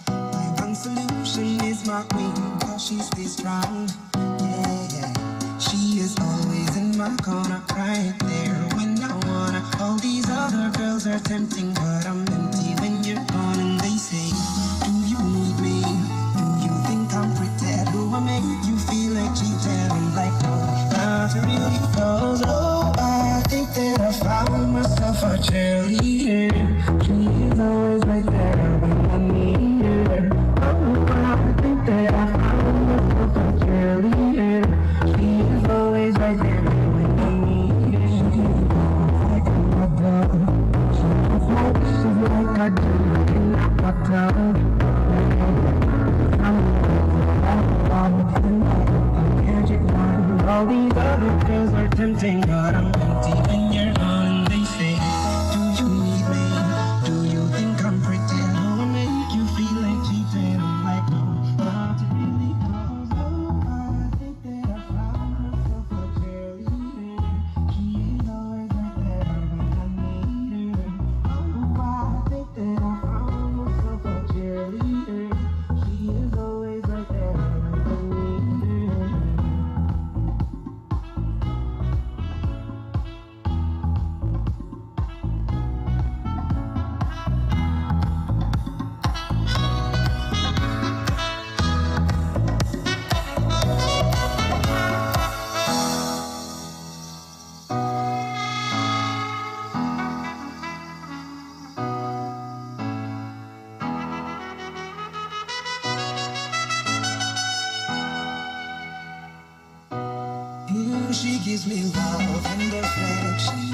My one solution is my queen, cause she stays strong. Yeah, yeah. She is always in my corner, right there when I wanna. All these other girls are tempting, but I'm empty when you're gone. And they say, do you need me? Do you think I'm pretty? Do I make you feel like cheating? I'm like, no, not really. Cause oh, I think that I found myself a cheerleader. She is always right there when I need her. Oh, I think that I found myself a cheerleader. She is always right there when I need her. She's like my blood. She's like I do in my tongue. All these other girls are tempting, but I'm empty when you're gone. And they say, do you need me? Do you think I'm pretty? Do I make you feel like cheating? I'm like, no, not really. Cause oh, I think that I found myself a cheerleader. She is always right there when I need her. Oh, I think that I found myself a cheerleader. She is always right there when I need her. She gives me love and affection.